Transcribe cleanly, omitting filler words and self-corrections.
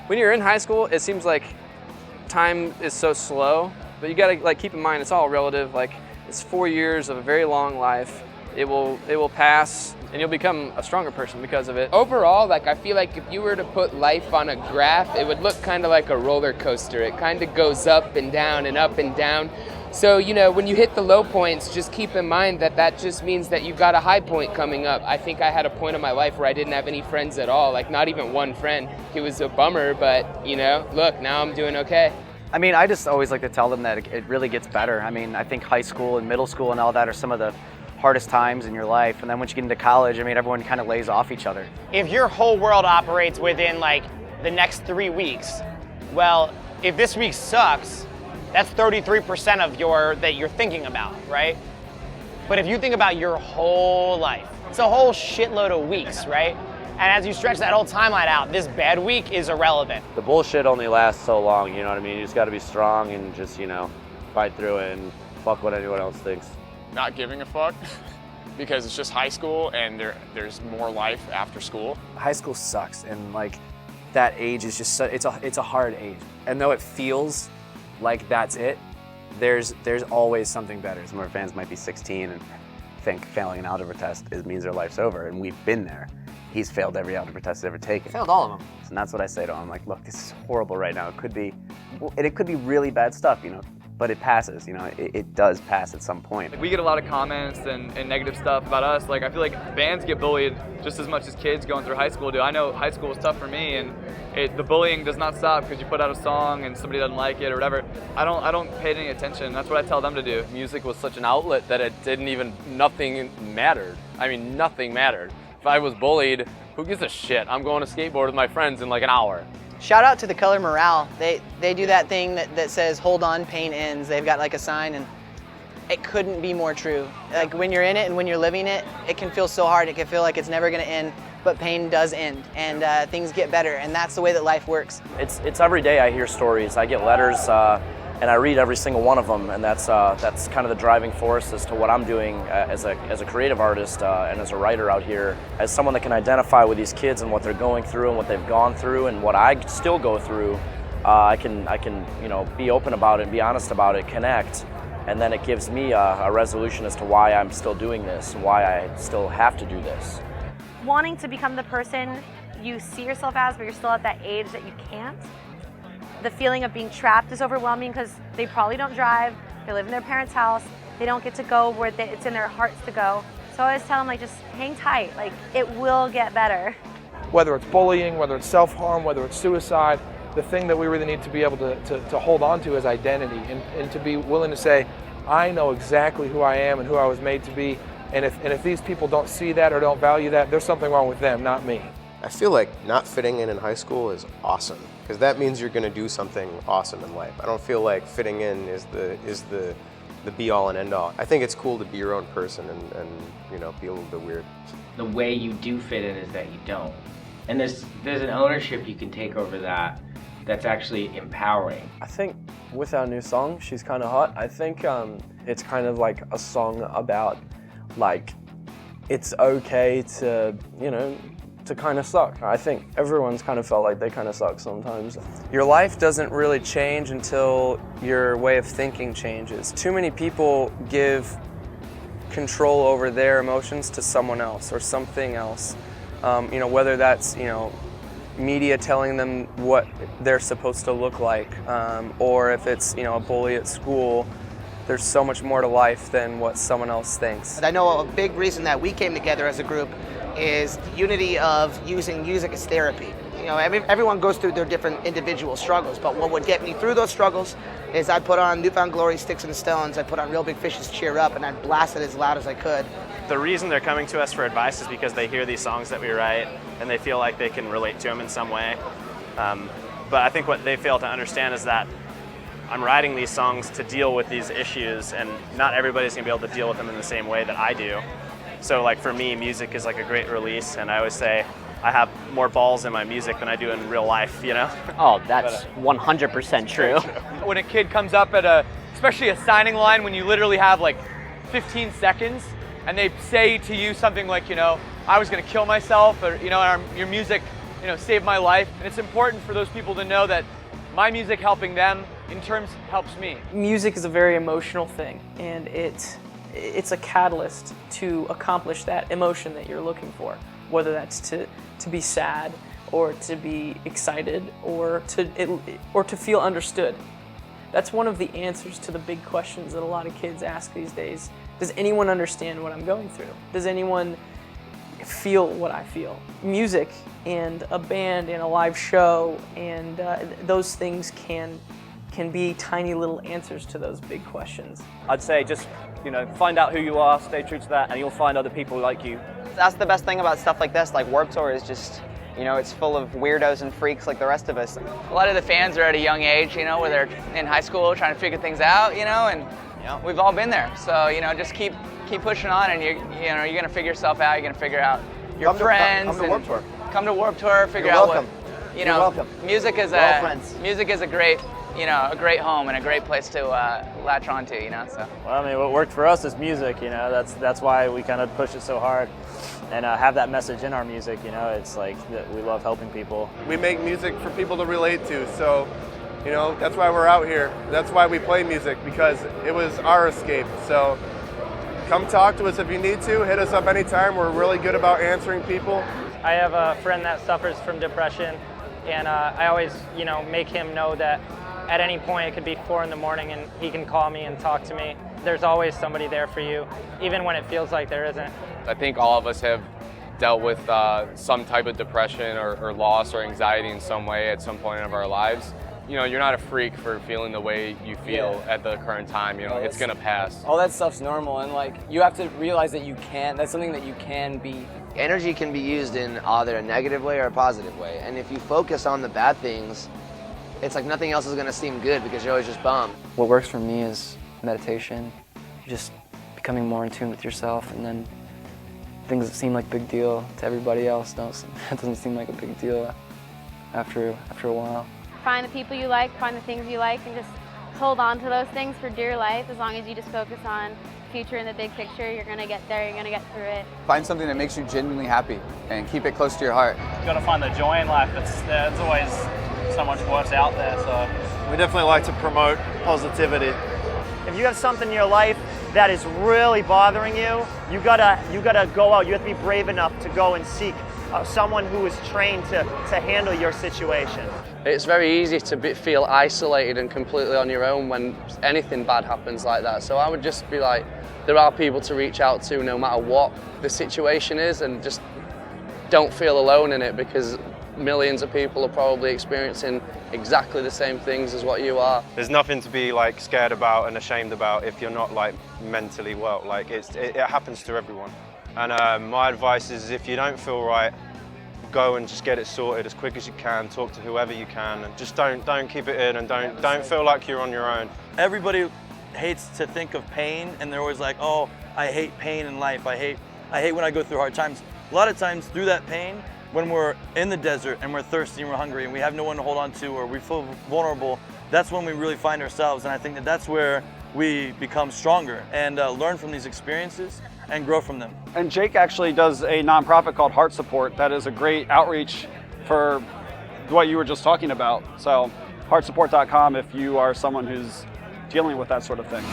when you're in high school, it seems like time is so slow, but you gotta like keep in mind it's all relative. Like it's 4 years of a very long life. It will pass, and you'll become a stronger person because of it. Overall, like I feel like if you were to put life on a graph, it would look kind of like a roller coaster. It kind of goes up and down and up and down. So, you know, when you hit the low points, just keep in mind that that just means that you've got a high point coming up. I think I had a point in my life where I didn't have any friends at all, like not even one friend. It was a bummer, but, you know, look, now I'm doing okay. I mean, I just always like to tell them that it really gets better. I mean, I think high school and middle school and all that are some of the hardest times in your life. And then once you get into college, I mean, everyone kind of lays off each other. If your whole world operates within like the next 3 weeks, well, if this week sucks, that's 33% of that you're thinking about, right? But if you think about your whole life, it's a whole shitload of weeks, right? And as you stretch that whole timeline out, this bad week is irrelevant. The bullshit only lasts so long, you know what I mean? You just gotta be strong and just, you know, fight through it and fuck what anyone else thinks. Not giving a fuck because it's just high school and there's more life after school. High school sucks, and like that age is just it's a hard age. And though it feels like that's it, there's always something better. Some of our fans might be 16 and think failing an algebra test means their life's over, and we've been there. He's failed every algebra test he's ever taken. Failed all of them. And that's what I say to him. I'm like, look, this is horrible right now. It could be really bad stuff, you know, but it passes, you know, it does pass at some point. We get a lot of comments and negative stuff about us. Like, I feel like bands get bullied just as much as kids going through high school do. I know high school was tough for me, and the bullying does not stop because you put out a song and somebody doesn't like it or whatever. I don't pay any attention. That's what I tell them to do. Music was such an outlet that nothing mattered. I mean, nothing mattered. If I was bullied, who gives a shit? I'm going to skateboard with my friends in like an hour. Shout out to the Color Morale. They do that thing that says, hold on, pain ends. They've got like a sign, and it couldn't be more true. Like when you're in it and when you're living it, it can feel so hard. It can feel like it's never gonna end, but pain does end, and things get better, and that's the way that life works. It's every day I hear stories. I get letters and I read every single one of them, and that's kind of the driving force as to what I'm doing as a creative artist and as a writer out here, as someone that can identify with these kids and what they're going through and what they've gone through and what I still go through. I can you know, be open about it and be honest about it, connect, and then it gives me a resolution as to why I'm still doing this and why I still have to do this. Wanting to become the person you see yourself as, but you're still at that age that you can't. The feeling of being trapped is overwhelming because they probably don't drive, they live in their parents' house, they don't get to go where it's in their hearts to go. So I always tell them, like, just hang tight, like, it will get better. Whether it's bullying, whether it's self-harm, whether it's suicide, the thing that we really need to be able to hold on to is identity, and to be willing to say, I know exactly who I am and who I was made to be, and if these people don't see that or don't value that, there's something wrong with them, not me. I feel like not fitting in high school is awesome, because that means you're going to do something awesome in life. I don't feel like fitting in is the be all and end all. I think it's cool to be your own person and you know, be a little bit weird. The way you do fit in is that you don't. And there's an ownership you can take over that's actually empowering. I think with our new song, She's Kinda Hot, I think it's kind of like a song about, like, it's okay to, you know, to kind of suck. I think everyone's kind of felt like they kind of suck sometimes. Your life doesn't really change until your way of thinking changes. Too many people give control over their emotions to someone else or something else. You know, whether that's, you know, media telling them what they're supposed to look like, or if it's, you know, a bully at school. There's so much more to life than what someone else thinks. I know a big reason that we came together as a group is the unity of using music as therapy. You know, everyone goes through their different individual struggles, but what would get me through those struggles is I'd put on Newfound Glory, Sticks and Stones, I'd put on Real Big Fish's Cheer Up, and I'd blast it as loud as I could. The reason they're coming to us for advice is because they hear these songs that we write and they feel like they can relate to them in some way. But I think what they fail to understand is that I'm writing these songs to deal with these issues, and not everybody's gonna be able to deal with them in the same way that I do. So like for me, music is like a great release, and I always say I have more balls in my music than I do in real life, you know? Oh, that's 100% true. When a kid comes up at especially a signing line, when you literally have like 15 seconds, and they say to you something like, you know, I was gonna kill myself, or, you know, your music saved my life. And it's important for those people to know that my music helping them in terms helps me. Music is a very emotional thing, and it's a catalyst to accomplish that emotion that you're looking for, whether that's to be sad or to be excited or to feel understood. That's one of the answers to the big questions that a lot of kids ask these days. Does anyone understand what I'm going through? Does anyone feel what I feel? Music and a band and a live show and those things can be tiny little answers to those big questions. I'd say just, find out who you are, stay true to that, and you'll find other people like you. That's the best thing about stuff like this, like Warped Tour is just, it's full of weirdos and freaks like the rest of us. A lot of the fans are at a young age, where they're in high school trying to figure things out, and we've all been there. So, just keep pushing on, and you're gonna figure yourself out. You're gonna figure out your friends. Come to Warped Tour. Come to Warped Tour. Figure You're out welcome. what You're welcome. Music is We're all friends. music is a great great home and a great place to latch onto. So. Well, I mean, what worked for us is music. That's why we kind of push it so hard, and have that message in our music. It's like that we love helping people. We make music for people to relate to, so that's why we're out here. That's why we play music, because it was our escape. So come talk to us if you need to. Hit us up anytime. We're really good about answering people. I have a friend that suffers from depression, and I always make him know that at any point it could be 4 in the morning and he can call me and talk to me. There's always somebody there for you, even when it feels like there isn't. I think all of us have dealt with some type of depression or loss or anxiety in some way at some point of our lives. You're not a freak for feeling the way you feel at the current time. It's gonna pass. All that stuff's normal, and you have to realize that that's something that you can be. Energy can be used in either a negative way or a positive way, and if you focus on the bad things, it's like nothing else is gonna seem good because you're always just bummed. What works for me is meditation, just becoming more in tune with yourself, and then things that seem like a big deal to everybody else it doesn't seem like a big deal after a while. Find the people you like, find the things you like, and just hold on to those things for dear life. As long as you just focus on the future and the big picture, you're gonna get there, you're gonna get through it. Find something that makes you genuinely happy and keep it close to your heart. You've got to find the joy in life. There's always so much worse out there, so. We definitely like to promote positivity. If you have something in your life that is really bothering you, you gotta go out. You have to be brave enough to go and seek someone who is trained to handle your situation. It's very easy to feel isolated and completely on your own when anything bad happens like that. So I would just be like, there are people to reach out to no matter what the situation is, and just don't feel alone in it, because millions of people are probably experiencing exactly the same things as what you are. There's nothing to be scared about and ashamed about if you're not mentally well. It happens to everyone. And my advice is, if you don't feel right, go and just get it sorted as quick as you can. Talk to whoever you can, and just don't keep it in, and don't feel like you're on your own. Everybody hates to think of pain, and they're always like, oh, I hate pain in life. I hate when I go through hard times. A lot of times through that pain, when we're in the desert and we're thirsty and we're hungry and we have no one to hold on to, or we feel vulnerable, that's when we really find ourselves. And I think that's where we become stronger and learn from these experiences and grow from them. And Jake actually does a nonprofit called Heart Support that is a great outreach for what you were just talking about. So heartsupport.com if you are someone who's dealing with that sort of thing.